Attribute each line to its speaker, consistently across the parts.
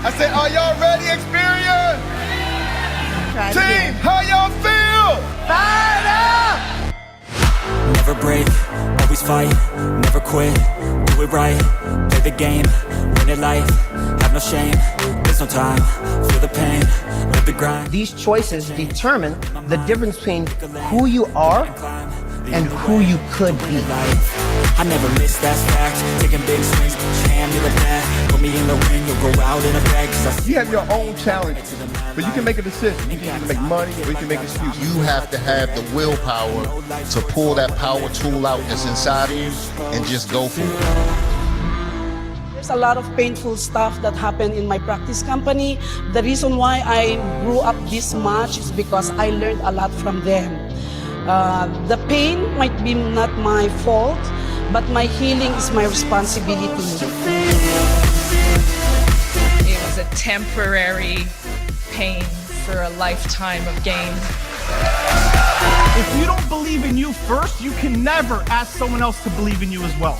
Speaker 1: I said, are y'all ready, Xperts? Team, how y'all feel?
Speaker 2: Fired up!
Speaker 3: Never break, always fight, never quit, do it right, play the game, win it life, have no shame, there's no time, feel the pain, live the grind.
Speaker 2: These choices determine the difference between who you are and who you could be.
Speaker 3: I never miss, that's fact. Taking big swings, hand me the bat. Put me in the ring, you'll go out in a bag.
Speaker 1: You have your own challenge, but you can make a decision. You can either make money or you can make excuses.
Speaker 4: You have to have the willpower to pull that power tool out that's inside of you and just go for it.
Speaker 5: There's a lot of painful stuff that happened in my practice company. The reason why I grew up this much is because I learned a lot from them. The pain might be not my fault, but my healing is my responsibility.
Speaker 6: It was a temporary pain for a lifetime of gain.
Speaker 7: If you don't believe in you first, you can never ask someone else to believe in you as well.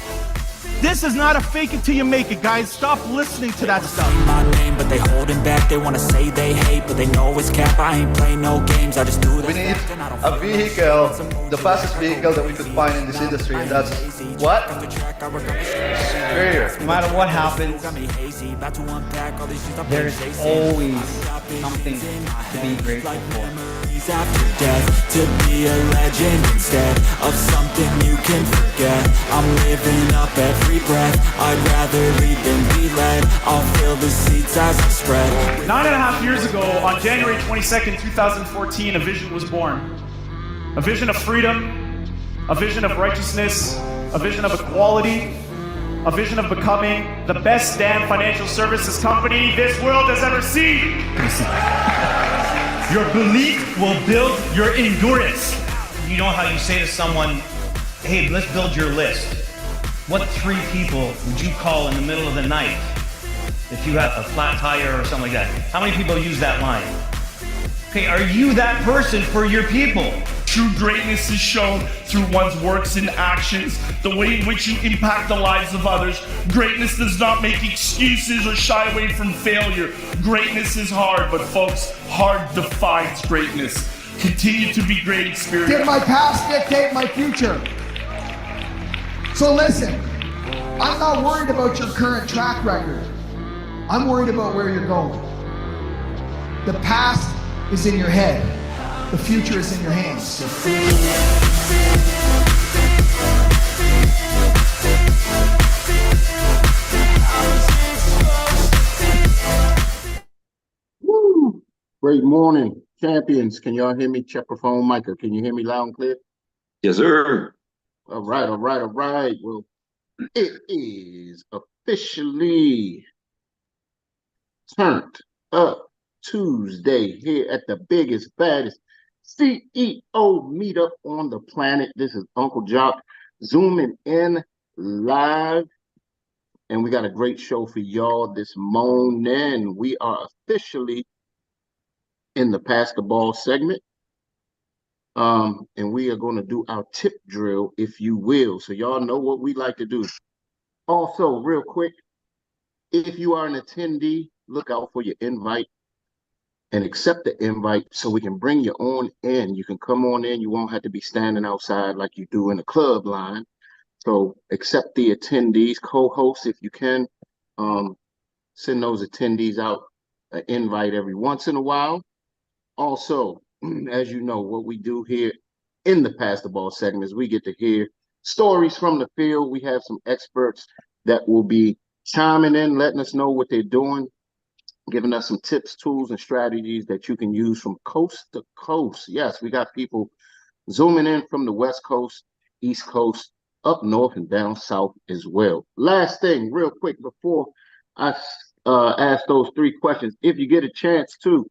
Speaker 7: This is not a fake it till you make it, guys. Stop listening to that stuff.
Speaker 3: My name, but they holding back. They wanna say they hate, but they know it's cap. I ain't playing no games. I just do this.
Speaker 8: We need a vehicle, the fastest vehicle that we could find in this industry, and that's what? Superior.
Speaker 9: No matter what happens, there's always something to be grateful for.
Speaker 3: After death, to be a legend instead of something you can forget. I'm living up every breath. I'd rather lead than be led. I'll fill the seats as I spread.
Speaker 7: 9.5 years ago, on January 22nd, 2014, a vision was born. A vision of freedom, a vision of righteousness, a vision of equality, a vision of becoming the best damn financial services company this world has ever seen.
Speaker 10: Your belief will build your endurance. You know how you say to someone, hey, let's build your list. What 3 people would you call in the middle of the night if you have a flat tire or something like that? How many people use that line? Okay, are you that person for your people?
Speaker 11: True greatness is shown through one's works and actions, the way in which you impact the lives of others. Greatness does not make excuses or shy away from failure. Greatness is hard, but folks, hard defines greatness. Continue to be great, Xperts.
Speaker 12: Did my past dictate my future? So listen, I'm not worried about your current track record. I'm worried about where you're going. The past is in your head. The future is in your hands.
Speaker 4: Woo! Great morning, champions. Can y'all hear me? Check your phone, Micah. Can you hear me loud and clear?
Speaker 13: Yes, sir.
Speaker 4: All right. Well, it is officially turned up Tuesday here at the biggest, baddest CEO meetup on the planet. This is Uncle Jock zooming in live, and we got a great show for y'all this morning. We are officially in the Pass the Ball segment, and we are going to do our tip drill, if you will, so y'all know what we like to do. Also, real quick, if you are an attendee, look out for your invite and accept the invite so we can bring you on in. You can come on in. You won't have to be standing outside like you do in the club line. So accept the attendees, co-hosts if you can. Send those attendees out an invite every once in a while. Also, as you know, what we do here in the Pass the Ball segment is we get to hear stories from the field. We have some experts that will be chiming in, letting us know what they're doing, giving us some tips, tools, and strategies that you can use from coast to coast. Yes, we got people zooming in from the West Coast, East Coast, up north and down south as well. Last thing, real quick, before I ask those 3 questions, if you get a chance to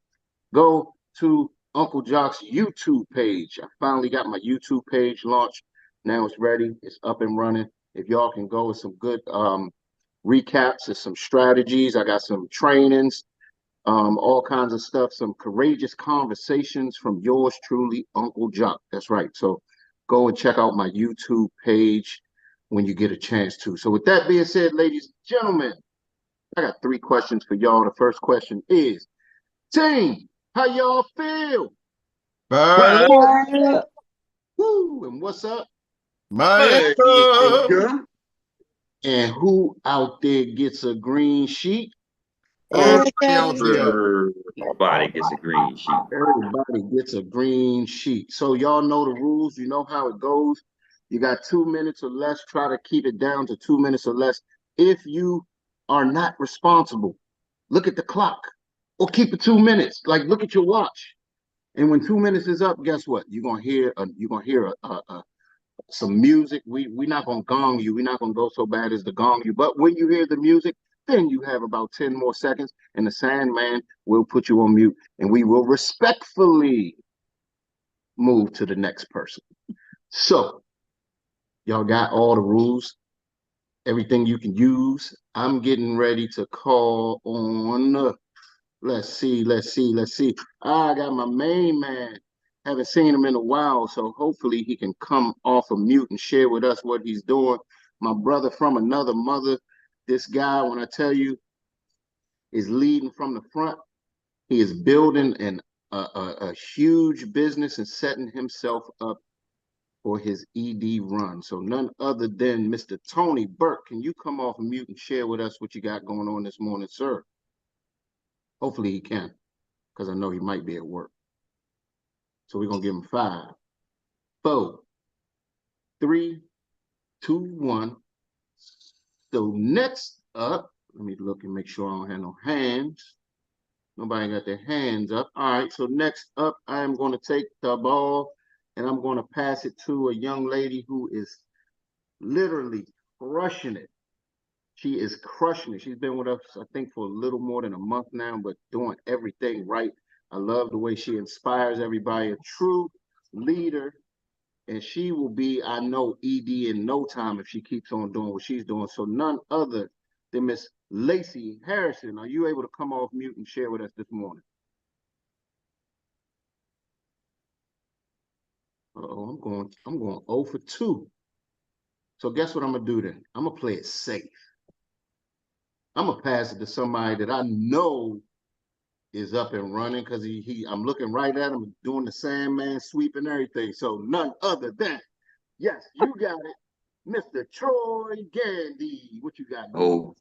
Speaker 4: go to Uncle Jock's YouTube page. I finally got my YouTube page launched. Now it's ready. It's up and running. If y'all can go with some good recaps and some strategies. I got some trainings, all kinds of stuff, some courageous conversations from yours truly, Uncle Jock. That's right. So go and check out my YouTube page when you get a chance to. So with that being said, ladies and gentlemen, I got 3 questions for y'all. The first question is, team, how y'all feel?
Speaker 1: Bye.
Speaker 4: Woo, and what's up?
Speaker 1: My
Speaker 4: And who out there gets a green sheet?
Speaker 1: Everybody out there.
Speaker 13: Everybody gets a green sheet.
Speaker 4: Everybody gets a green sheet. So y'all know the rules. You know how it goes. You got 2 minutes or less. Try to keep it down to 2 minutes or less. If you are not responsible, look at the clock or keep it 2 minutes. Like, look at your watch. And when 2 minutes is up, guess what? You're gonna hear some music. We're not gonna gong you. We're not gonna go so bad as to gong you. But when you hear the music, then you have about 10 more seconds, and the Sandman will put you on mute, and we will respectfully move to the next person. So, y'all got all the rules, everything you can use. I'm getting ready to call on. Let's see. I got my main man. Haven't seen him in a while, so hopefully he can come off of mute and share with us what he's doing. My brother from another mother. This guy, when I tell you, is leading from the front. He is building a huge business and setting himself up for his ED run. So none other than Mr. Tony Burke. Can you come off of mute and share with us what you got going on this morning, sir? Hopefully he can, because I know he might be at work. So we're going to give him 5, 4, 3, 2, 1. So next up, let me look and make sure I don't have no hands. Nobody got their hands up. All right, so next up, I'm going to take the ball and I'm going to pass it to a young lady who is literally crushing it. She is crushing it. She's been with us, I think, for a little more than a month now, but doing everything right. I love the way she inspires everybody, a true leader. And she will be, I know, ED in no time if she keeps on doing what she's doing. So none other than Miss Lacey Harrison. Are you able to come off mute and share with us this morning? Uh-oh, I'm going 0 for 2. So guess what I'm gonna do then? I'm gonna play it safe. I'm gonna pass it to somebody that I know is up and running, because I'm looking right at him doing the Sandman sweep and everything. So none other than, yes, you got it, Mr. Troy Gandy. What you got?
Speaker 13: Oh,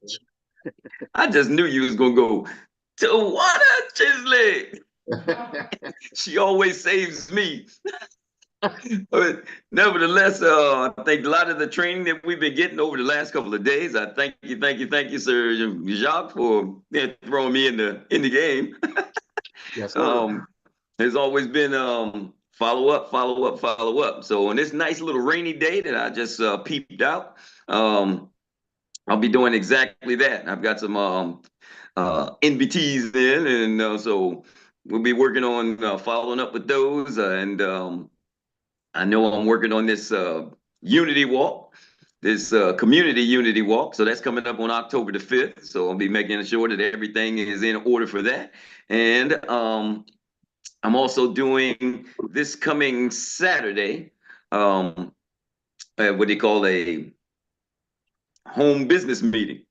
Speaker 13: I just knew you was gonna go to Tawana Chisley. She always saves me. But nevertheless, I think a lot of the training that we've been getting over the last couple of days, I thank you, Sir Jacques, for throwing me in the game.
Speaker 4: Yes, sir.
Speaker 13: There's always been follow up. So on this nice little rainy day that I just peeped out, I'll be doing exactly that. I've got some NBTs in, and so we'll be working on following up with those. And I know I'm working on this Unity Walk, this community Unity Walk. So that's coming up on October the 5th. So I'll be making sure that everything is in order for that. And I'm also doing this coming Saturday, what do you call a home business meeting.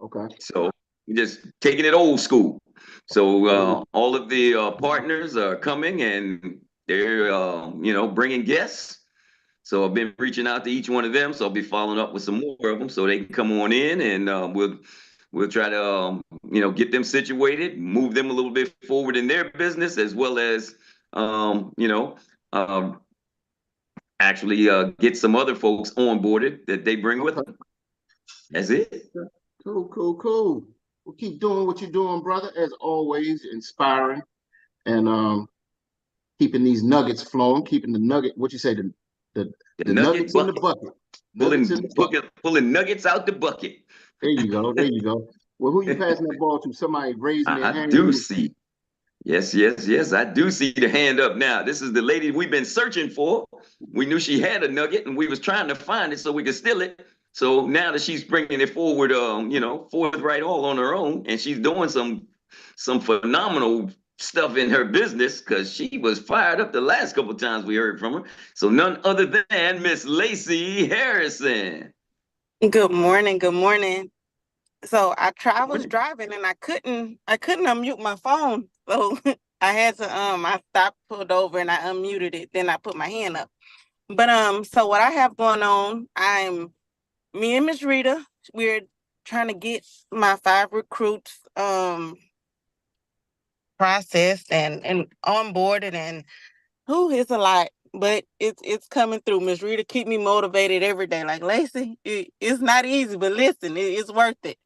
Speaker 4: Okay.
Speaker 13: So just taking it old school. So all of the partners are coming and they're, bringing guests. So I've been reaching out to each one of them. So I'll be following up with some more of them so they can come on in, and we'll try to, get them situated, move them a little bit forward in their business, as well as, actually get some other folks onboarded that they bring with them. That's it.
Speaker 4: Cool. Well, keep doing what you're doing, brother. As always, inspiring and keeping these nuggets flowing, keeping the nugget. What you say? The nuggets in the bucket. Nuggets in the bucket.
Speaker 13: Pulling nuggets out the bucket.
Speaker 4: There you go. There you go. Well, who you passing that ball to? Somebody raising their
Speaker 13: I
Speaker 4: hand.
Speaker 13: do see. Yes, yes, yes. I do see the hand up now. This is the lady we've been searching for. We knew she had a nugget, and we was trying to find it so we could steal it. So now that she's bringing it forward, forthright all on her own, and she's doing some phenomenal stuff in her business because she was fired up the last couple of times we heard from her. So none other than Miss Lacey Harrison.
Speaker 14: Good morning. Good morning. So I was driving and I couldn't unmute my phone. So I had to I stopped, pulled over, and I unmuted it. Then I put my hand up. But so what I have going on, me and Miss Rita, we're trying to get my 5 recruits processed and onboarded, and it's a lot, but it's coming through. Miss Rita keep me motivated every day. Like, Lacey, it's not easy, but listen, it's worth it.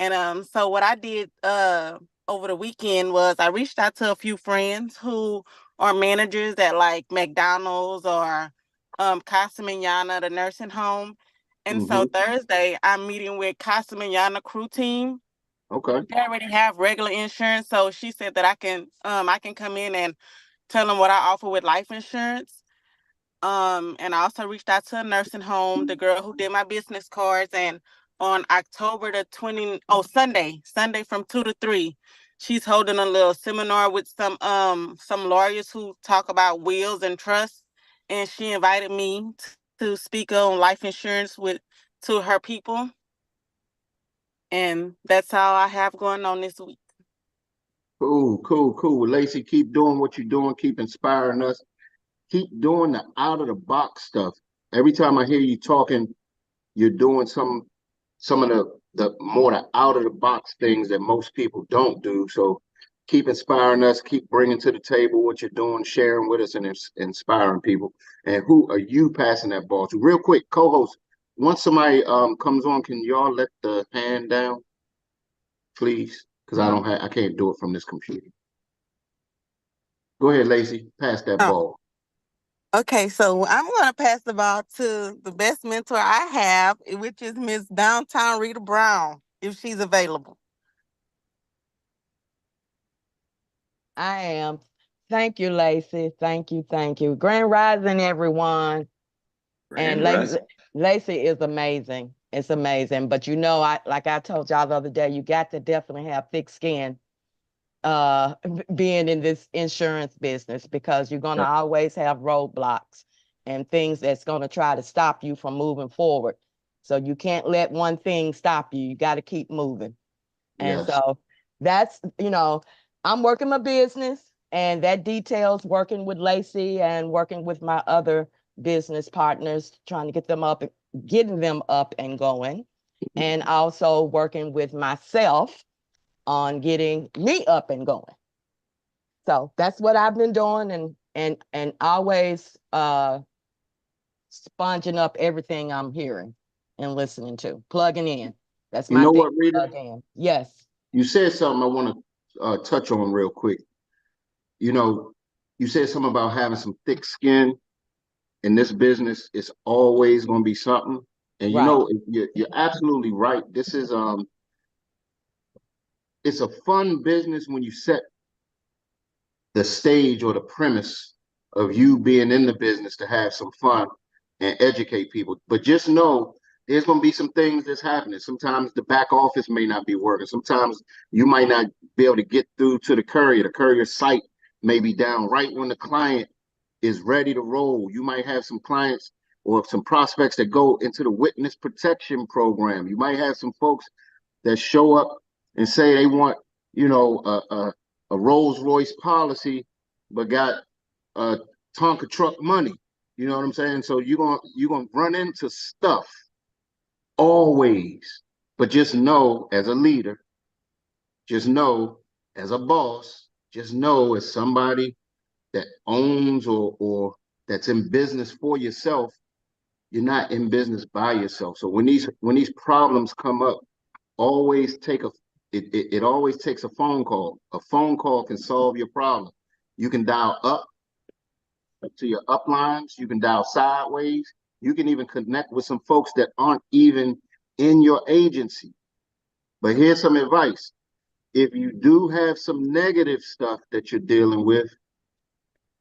Speaker 14: And so what I did over the weekend was I reached out to a few friends who are managers at like McDonald's or Casa Mañana, the nursing home. And so Thursday I'm meeting with Casa Mañana crew team.
Speaker 4: Okay.
Speaker 14: They already have regular insurance, so she said that I can come in and tell them what I offer with life insurance. And I also reached out to a nursing home, the girl who did my business cards, and on October the 20th, Sunday from 2 to 3, she's holding a little seminar with some lawyers who talk about wills and trusts, and she invited me to speak on life insurance to her people. And that's all I have going on this week.
Speaker 4: Cool. Lacey, keep doing what you're doing. Keep inspiring us. Keep doing the out of the box stuff. Every time I hear you talking, you're doing some of the more the out of the box things that most people don't do. So keep inspiring us. Keep bringing to the table what you're doing, sharing with us, and inspiring people. And who are you passing that ball to? Real quick, co-host. Once somebody comes on, can y'all let the hand down, please? Because I can't do it from this computer. Go ahead, Lacey. Pass that ball.
Speaker 14: Okay, so I'm going to pass the ball to the best mentor I have, which is Miss Downtown Rita Brown, if she's available.
Speaker 15: I am. Thank you, Lacey. Thank you. Grand Rising, everyone.
Speaker 13: Grand Rising.
Speaker 15: Lacey is amazing. It's amazing. But like I told y'all the other day, you got to definitely have thick skin being in this insurance business, because you're going to always have roadblocks and things that's going to try to stop you from moving forward. So you can't let one thing stop you. You got to keep moving. And so that's, I'm working my business, and that details working with Lacey and working with my other business partners, trying to getting them up and going, and also working with myself on getting me up and going. So that's what I've been doing, and always sponging up everything I'm hearing and listening to, plugging in. That's my thing.
Speaker 4: Rita?
Speaker 15: Plug in. Yes.
Speaker 4: You said something I want to touch on real quick. You said something about having some thick skin in this business. It's always going to be something. And you're absolutely right. This is it's a fun business when you set the stage or the premise of you being in the business to have some fun and educate people. But just know there's going to be some things that's happening. Sometimes the back office may not be working. Sometimes you might not be able to get through to the courier. The courier site may be down right when the client is ready to roll. You might have some clients or some prospects that go into the witness protection program. You might have some folks that show up and say they want, a Rolls Royce policy, but got a Tonka truck money. You know what I'm saying? So you're gonna run into stuff always. But just know, as a leader, just know as a boss, just know as somebody that owns or that's in business for yourself, you're not in business by yourself. So when these problems come up, always take it always takes a phone call. A phone call can solve your problem. You can dial up to your uplines. You can dial sideways. You can even connect with some folks that aren't even in your agency. But here's some advice. If you do have some negative stuff that you're dealing with,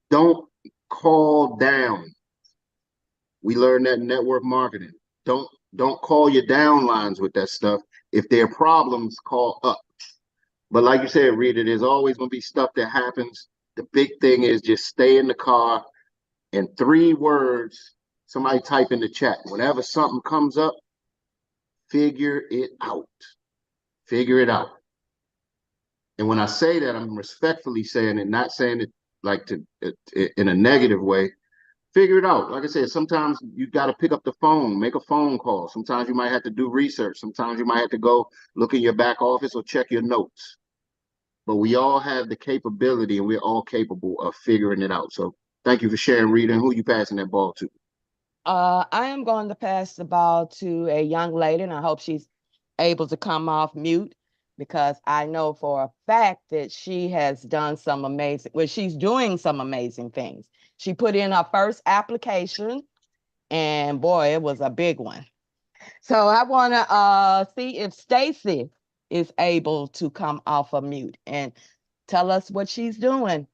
Speaker 4: don't call down. We learned that in network marketing. Don't call your downlines with that stuff. If there are problems, call up. But like you said, Rita, there's always going to be stuff that happens. The big thing is just stay in the car and 3 words, somebody type in the chat. Whenever something comes up, figure it out. Figure it out. And when I say that, I'm respectfully saying it, not saying it like in a negative way. Figure it out. Like I said, sometimes you got to pick up the phone, make a phone call. Sometimes you might have to do research. Sometimes you might have to go look in your back office or check your notes. But we all have the capability and we're all capable of figuring it out. So thank you for sharing, Rita. And who you passing that ball to?
Speaker 15: I am going to pass the ball to a young lady, and I hope she's able to come off mute, because I know for a fact that she has done some amazing, well, she's doing some amazing things. She put in her first application, and boy, it was a big one. So I want to see if Stacy is able to come off of mute and tell us what she's doing.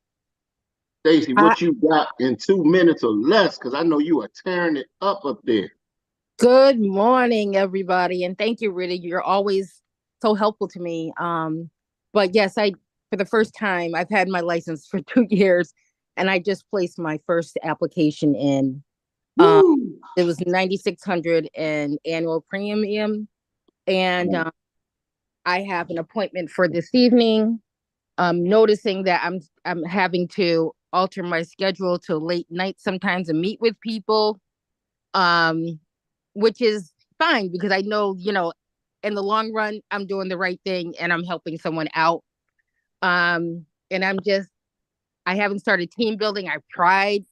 Speaker 4: Stacy, what you got in 2 minutes or less? Because I know you are tearing it up there.
Speaker 16: Good morning, everybody, and thank you, Rita. You're always so helpful to me. But yes, for the first time, I've had my license for 2 years, and I just placed my first application in. It was $9,600 in annual premium, and I have an appointment for this evening. Noticing that I'm having to alter my schedule to late night sometimes and meet with people, which is fine because I know, in the long run, I'm doing the right thing and I'm helping someone out. And I haven't started team building. I've tried.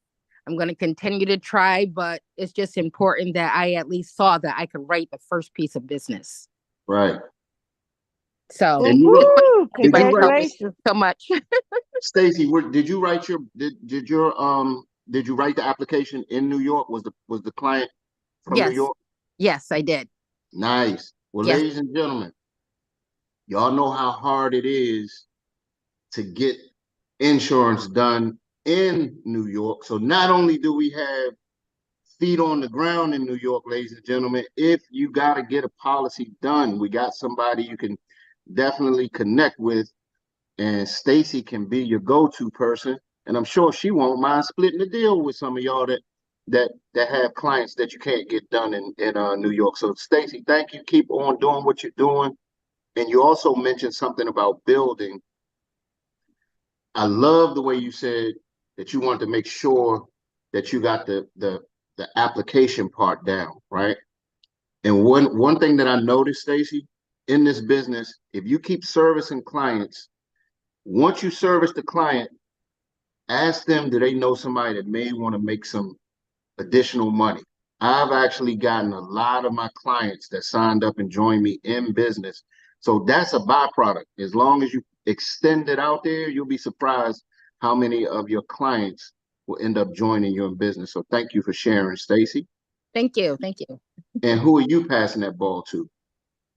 Speaker 16: I'm going to continue to try, but it's just important that I at least saw that I could write the first piece of business.
Speaker 4: Right.
Speaker 16: So
Speaker 17: congratulations
Speaker 16: so much.
Speaker 4: Stacy, did you write the application in New York? Was the client from New York?
Speaker 16: Yes, I did.
Speaker 4: Nice. Well,
Speaker 16: yes.
Speaker 4: Ladies and gentlemen, y'all know how hard it is to get insurance done in New York. So not only do we have feet on the ground in New York, ladies and gentlemen, if you got to get a policy done, we got somebody you can definitely connect with, and Stacy can be your go-to person. And I'm sure she won't mind splitting the deal with some of y'all that have clients that you can't get done in New York. So Stacy, thank you. Keep on doing what you're doing. And you also mentioned something about building. I love the way you said that you want to make sure that you got the application part down, right? And one thing that I noticed, Stacy, in this business, if you keep servicing clients, once you service the client, ask them, do they know somebody that may want to make some additional money? I've actually gotten a lot of my clients that signed up and joined me in business. So that's a byproduct. As long as you extend it out there, you'll be surprised how many of your clients will end up joining you in business. So thank you for sharing, Stacy.
Speaker 16: Thank you. Thank you.
Speaker 4: And who are you passing that ball to?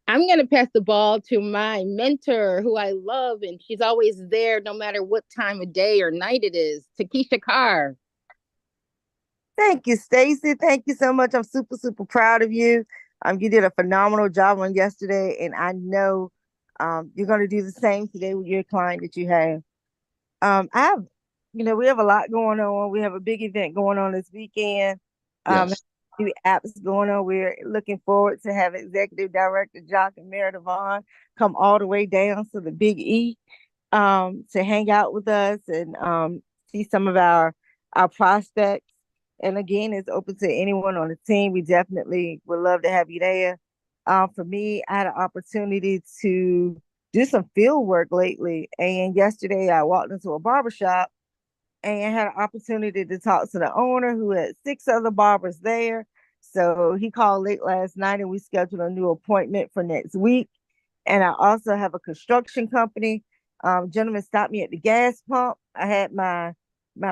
Speaker 16: I'm going to pass the ball to my mentor, who I love, and she's always there no matter what time of day or night it is, Takesha Carr.
Speaker 17: Thank you, Stacy. Thank you so much. I'm super, super proud of you. You did a phenomenal job on yesterday, and I know you're going to do the same today with your client that you have. We have a lot going on. We have a big event going on this weekend.
Speaker 4: Yes.
Speaker 17: New apps going on. We're looking forward to have Executive Director Jock and Meredith Vaughn come all the way down to the Big E to hang out with us and see some of our prospects. And again, it's open to anyone on the team. We definitely would love to have you there. For me, I had an opportunity to do some field work lately. And yesterday I walked into a barbershop and had an opportunity to talk to the owner, who had 6 other barbers there. So he called late last night and we scheduled a new appointment for next week. And I also have a construction company. Gentleman stopped me at the gas pump. I had my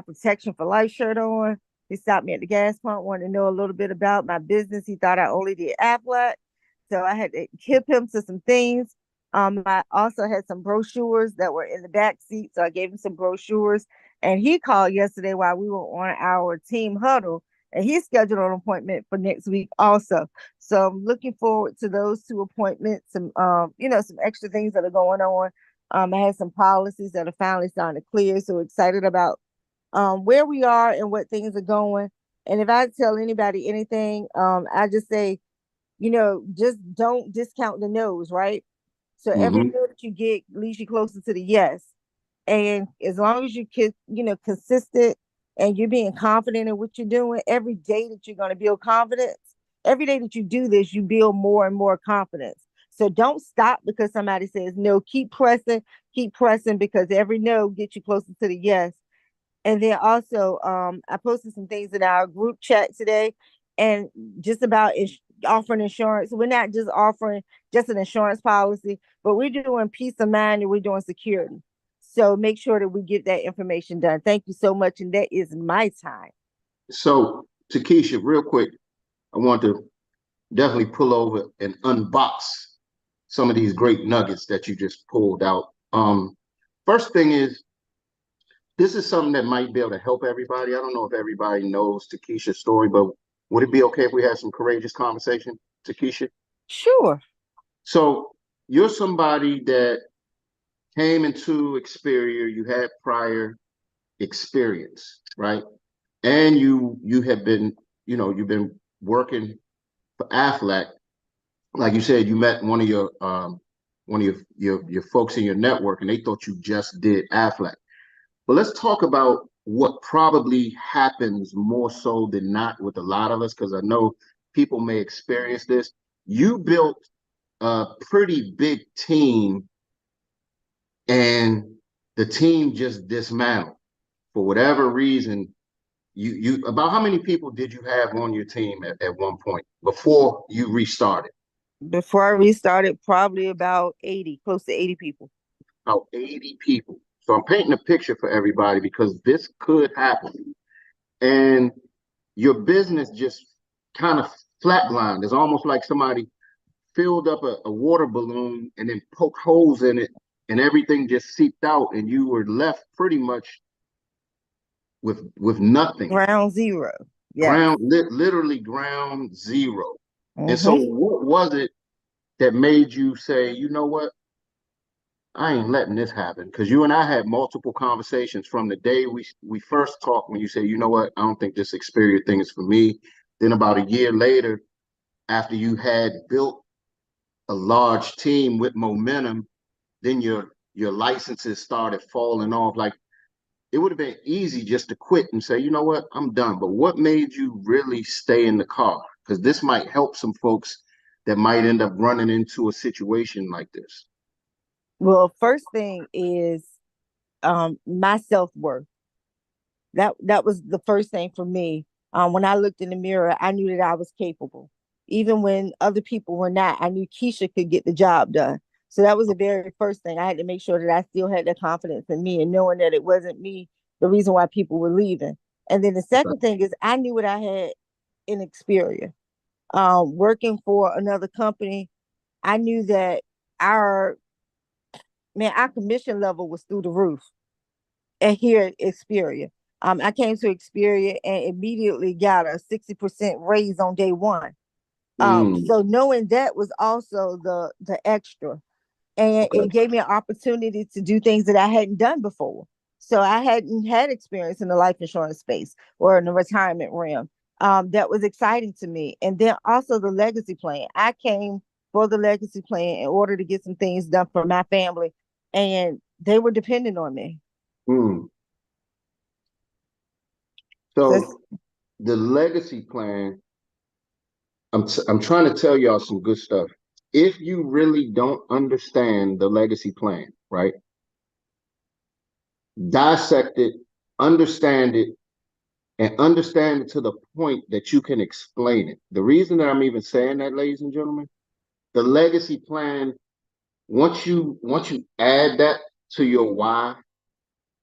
Speaker 17: protection for life shirt on He stopped me at the gas pump, wanted to know a little bit about my business. He thought I only did Aflac, so I had to hip him to some things. I also had some brochures that were in the back seat, so I gave him some brochures. And he called yesterday while we were on our team huddle, and he scheduled an appointment for next week also. So I'm looking forward to those two appointments. Some, some extra things that are going on. I had some policies that are finally starting to clear, so excited about where we are and what things are going. And if I tell anybody anything, I just say, just don't discount the no's, right? So every no that you get leads you closer to the yes. And as long as you can, consistent and you're being confident in what you're doing, every day that you're going to build confidence, every day that you do this, you build more and more confidence. So don't stop because somebody says no. Keep pressing because every no gets you closer to the yes. And then also, I posted some things in our group chat today, and just about offering insurance. We're not just offering just an insurance policy, but we're doing peace of mind and we're doing security. So make sure that we get that information done. Thank you so much, and that is my time.
Speaker 4: So, Takesha, real quick, I want to definitely pull over and unbox some of these great nuggets that you just pulled out. First thing is, this is something that might be able to help everybody. I don't know if everybody knows Takesha's story, but would it be okay if we had some courageous conversation, Takesha?
Speaker 17: Sure.
Speaker 4: So you're somebody that came into Xperia, you had prior experience, right? And you have been, you've been working for Aflac. Like you said, you met one of your folks in your network, and they thought you just did Aflac. But let's talk about what probably happens more so than not with a lot of us, because I know people may experience this. You built a pretty big team, and the team just dismantled for whatever reason. You about how many people did you have on your team at one point before you restarted?
Speaker 17: Before I restarted, probably about 80, close to 80 people.
Speaker 4: About 80 people. So I'm painting a picture for everybody because this could happen. And your business just kind of flatlined. It's almost like somebody filled up a water balloon and then poked holes in it, and everything just seeped out, and you were left pretty much with nothing.
Speaker 17: Ground zero.
Speaker 4: Yeah. Literally ground zero. And so what was it that made you say, you know what? I ain't letting this happen? Because you and I had multiple conversations from the day we first talked, when you said, you know what, I don't think this Xperia thing is for me. Then about a year later, after you had built a large team with momentum, then your licenses started falling off. Like, it would have been easy just to quit and say, you know what, I'm done. But what made you really stay in the car? Because this might help some folks that might end up running into a situation like this.
Speaker 17: Well, first thing is my self-worth. That was the first thing for me. When I looked in the mirror, I knew that I was capable. Even when other people were not, I knew Keisha could get the job done. So that was the very first thing. I had to make sure that I still had the confidence in me and knowing that it wasn't me, the reason why people were leaving. And then the second thing is I knew what I had in Xperia. Working for another company, I knew that our commission level was through the roof. And here at Xperia, I came to Xperia and immediately got a 60% raise on day one. So knowing that was also the extra, and it gave me an opportunity to do things that I hadn't done before. So I hadn't had experience in the life insurance space or in the retirement realm. That was exciting to me. And then also the legacy plan. I came for the legacy plan in order to get some things done for my family, and they were dependent on me.
Speaker 4: So the legacy plan, I'm trying to tell y'all some good stuff. If you really don't understand the legacy plan, right? Dissect it, understand it, and understand it to the point that you can explain it. The reason that I'm even saying that, ladies and gentlemen, the legacy plan, once you add that to your why,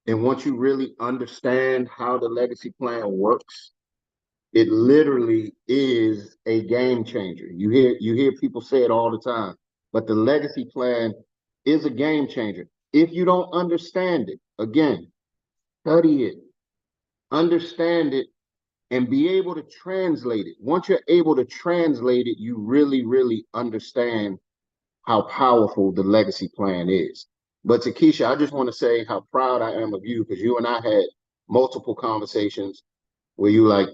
Speaker 4: and once you really understand how the legacy plan works, It literally is a game changer. You hear people say it all the time, but the legacy plan is a game changer. If you don't understand it, again, study it, understand it, and be able to translate it. Once you're able to translate it, you really, really understand how powerful the legacy plan is. But Takesha, I just want to say how proud I am of you, because you and I had multiple conversations where you like,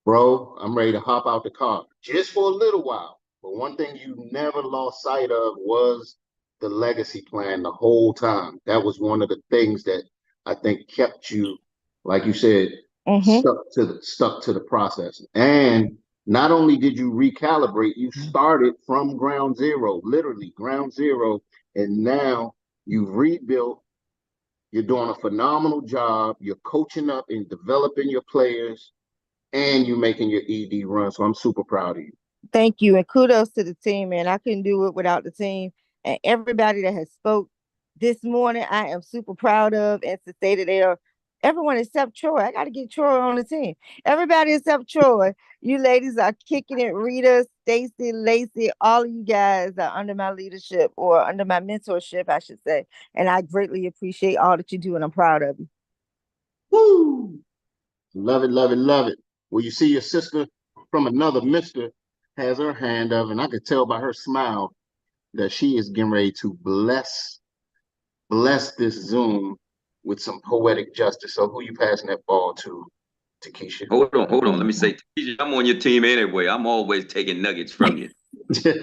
Speaker 4: bro, I'm ready to hop out the car just for a little while. But one thing you never lost sight of was the legacy plan the whole time. That was one of the things that I think kept you, like you said, stuck to the process. And not only did you recalibrate, you started from ground zero, literally ground zero, and now you've rebuilt. You're doing a phenomenal job. You're coaching up and developing your players, and you're making your ED run. So I'm super proud of you.
Speaker 17: Thank you, and kudos to the team, man. I couldn't do it without the team and everybody that has spoke this morning. I am super proud of, and to say that they are everyone except Troy. I got to get Troy on the team. Everybody except Troy. You ladies are kicking it. Rita, Stacy, Lacey, all of you guys are under my leadership, or under my mentorship, I should say. And I greatly appreciate all that you do, and I'm proud of you.
Speaker 4: Woo! Love it, love it, love it. Well, you see your sister from another mister has her hand up, and I could tell by her smile that she is getting ready to bless this Zoom with some poetic justice. So who you passing that ball to, Takesha?
Speaker 13: Hold on. Let me say, Takesha, I'm on your team anyway. I'm always taking nuggets from you. You're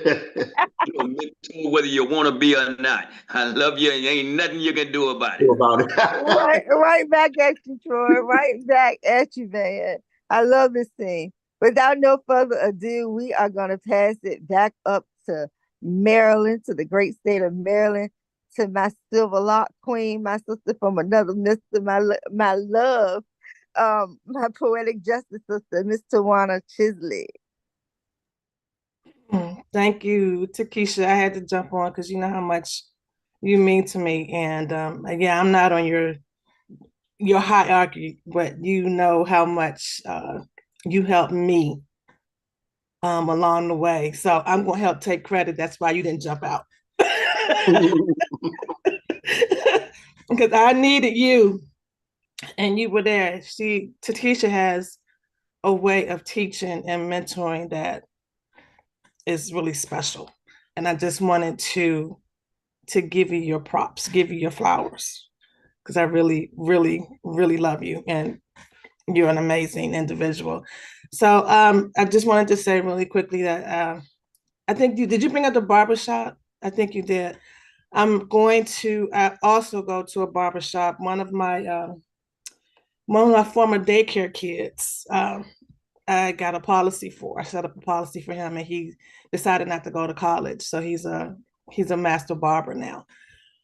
Speaker 13: a mentor whether you want to be or not. I love you, and ain't nothing you can do about it.
Speaker 17: Right back at you, Troy. Right back at you, man. I love this thing. Without no further ado, we are going to pass it back up to Maryland, to the great state of Maryland, to my silver lock queen, my sister from another mister, my love, my poetic justice sister, Miss Tawana Chisley.
Speaker 5: Thank you, Takesha. I had to jump on because you know how much you mean to me. And yeah, I'm not on your hierarchy, but you know how much you helped me along the way. So I'm going to help take credit. That's why you didn't jump out. Because I needed you and you were there. Takesha has a way of teaching and mentoring that is really special. And I just wanted to give you your props, give you your flowers, because I really, really, really love you. And you're an amazing individual. So I just wanted to say really quickly that I think did you bring up the barbershop? I think you did. I'm going to also go to a barbershop. One of my former daycare kids, I got a policy for. I set up a policy for him, and he decided not to go to college. So he's a master barber now.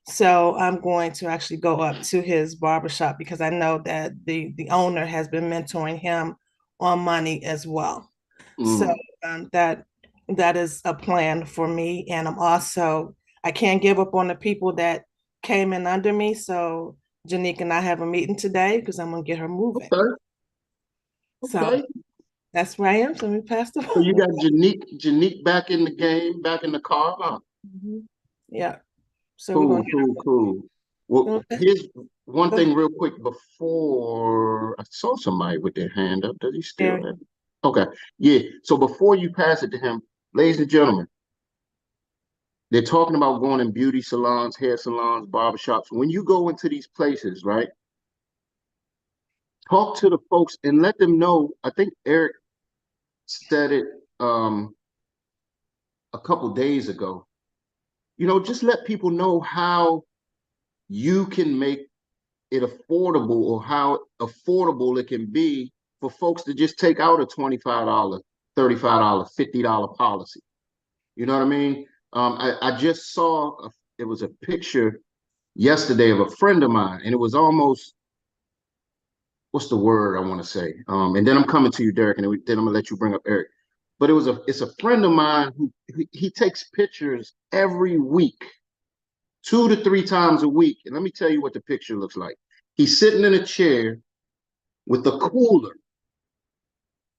Speaker 5: So I'm going to actually go up to his barbershop because I know that the owner has been mentoring him on money as well. So that is a plan for me. And I can't give up on the people that came in under me. So Janique and I have a meeting today because I'm going to get her moving.
Speaker 4: Okay.
Speaker 5: So that's where I am. So we pass the ball.
Speaker 4: So you got Janique back in the game, back in the car, huh?
Speaker 5: Yeah. So
Speaker 4: cool. Well, here's one thing real quick before I saw somebody with their hand up. Does he still have it? Okay. Yeah. So before you pass it to him, ladies and gentlemen, they're talking about going in beauty salons, hair salons, barbershops. When you go into these places, right? Talk to the folks and let them know. I think Eric said it a couple days ago. You know, just let people know how you can make it affordable, or how affordable it can be for folks to just take out a $25, $35, $50 policy. You know what I mean? I just saw, it was a picture yesterday of a friend of mine, and it was almost, what's the word I want to say? And then I'm coming to you, Derek, and then I'm gonna let you bring up Eric. But it's a friend of mine who he takes pictures every week, 2 to 3 times a week. And let me tell you what the picture looks like. He's sitting in a chair with a cooler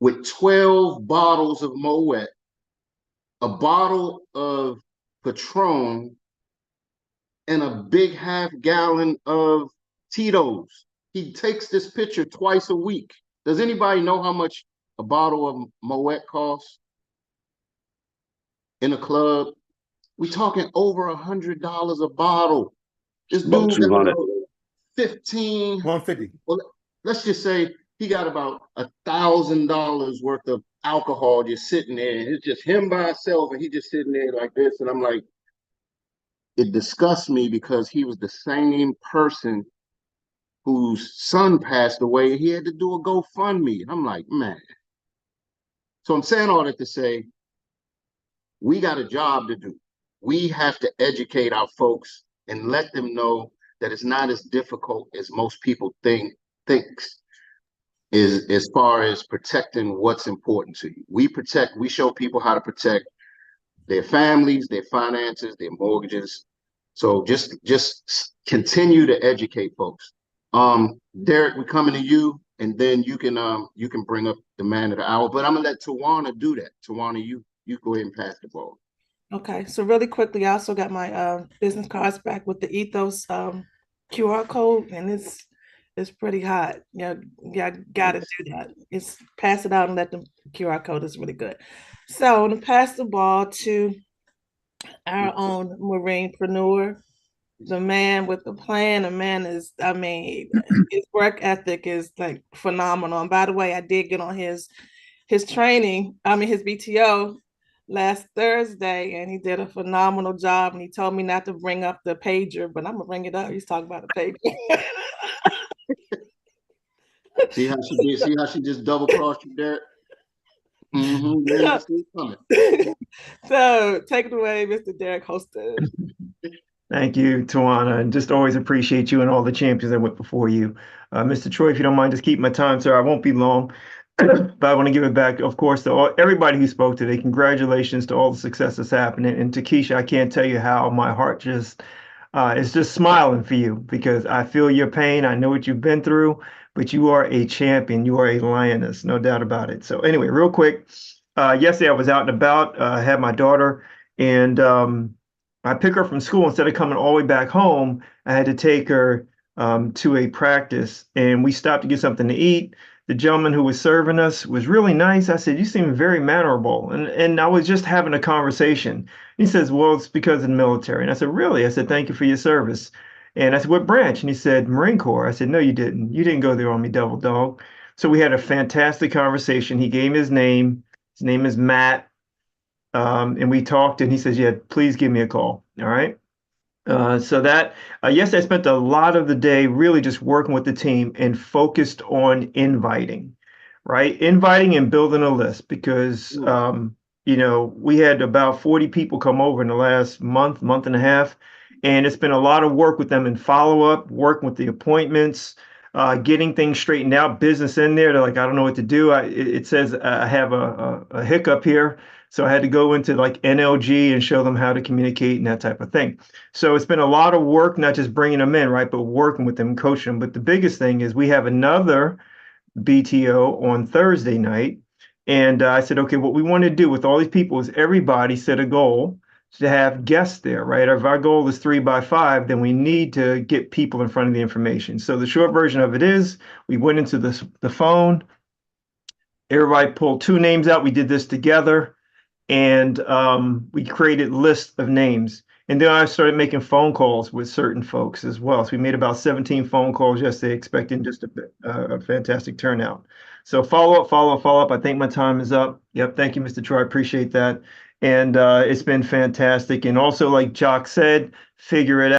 Speaker 4: with 12 bottles of Moet, a bottle of Patron, and a big half-gallon of Tito's. He takes this picture twice a week. Does anybody know how much a bottle of Moet costs in a club? We talking over $100 a bottle. This
Speaker 18: About
Speaker 4: dude got
Speaker 18: 200.
Speaker 4: about 15.
Speaker 1: 150.
Speaker 4: Well, let's just say he got about $1,000 worth of alcohol just sitting there, and it's just him by himself, and he just sitting there like this. And I'm like, it disgusts me because he was the same person whose son passed away. He had to do a GoFundMe. I'm like, man. So I'm saying all that to say, we got a job to do. We have to educate our folks and let them know that it's not as difficult as most people thinks is as far as protecting what's important to you. We show people how to protect their families, their finances, their mortgages. So just continue to educate folks. Derek, we're coming to you, and then you can bring up the man of the hour. But I'm gonna let Tawana do that. Tawana, you go ahead and pass the ball.
Speaker 19: Okay, so really quickly, I also got my business cards back with the Ethos QR code, and it's pretty hot. Yeah, gotta do that. It's pass it out and let the QR code is really good. So to pass the ball to our own Marinepreneur, the man with the plan. The man is, I mean, his work ethic is like phenomenal. And by the way, I did get on his training, his BTO last Thursday, and he did a phenomenal job. And he told me not to bring up the pager, but I'm gonna bring it up. He's talking about the pager.
Speaker 4: See how she just double crossed you, Derek? Yeah, coming.
Speaker 19: So take it away, Mr. Derek Hosted.
Speaker 20: Thank you, Tawana, and just always appreciate you and all the champions that went before you. Mr. Troy, if you don't mind, just keep my time, sir. I won't be long, but I want to give it back, of course, to everybody who spoke today. Congratulations to all the success that's happening. And to Keisha, I can't tell you how my heart just is just smiling for you, because I feel your pain. I know what you've been through, but you are a champion. You are a lioness, no doubt about it. So anyway, real quick, yesterday I was out and about, had my daughter, and I pick her from school. Instead of coming all the way back home, I had to take her to a practice, and we stopped to get something to eat. The gentleman who was serving us was really nice. I said, "You seem very mannerable." And I was just having a conversation. He says, "Well, it's because of the military." And I said, "Really?" I said, "Thank you for your service." And I said, "What branch?" And he said, "Marine Corps." I said, "No, you didn't. You didn't go there on me, devil dog." So we had a fantastic conversation. He gave me his name. His name is Matt. And we talked, and he says, "Yeah, please give me a call." All right. So that, yes, I spent a lot of the day really just working with the team and focused on inviting, right? Inviting and building a list, because, we had about 40 people come over in the last month and a half, and it's been a lot of work with them in follow-up, working with the appointments, getting things straightened out, business in there. They're like, "I don't know what to do." It says I have a hiccup here. So I had to go into like NLG and show them how to communicate and that type of thing. So it's been a lot of work, not just bringing them in, right, but working with them, coaching them. But the biggest thing is we have another BTO on Thursday night. And I said, okay, what we want to do with all these people is everybody set a goal to have guests there, right? If our goal is 3 by 5, then we need to get people in front of the information. So the short version of it is we went into the phone. Everybody pulled 2 names out. We did this together. And we created lists of names. And then I started making phone calls with certain folks as well. So we made about 17 phone calls yesterday, expecting just a fantastic turnout. So follow up. I think my time is up. Yep. Thank you, Mr. Troy. I appreciate that. And it's been fantastic. And also, like Jock said, figure it out.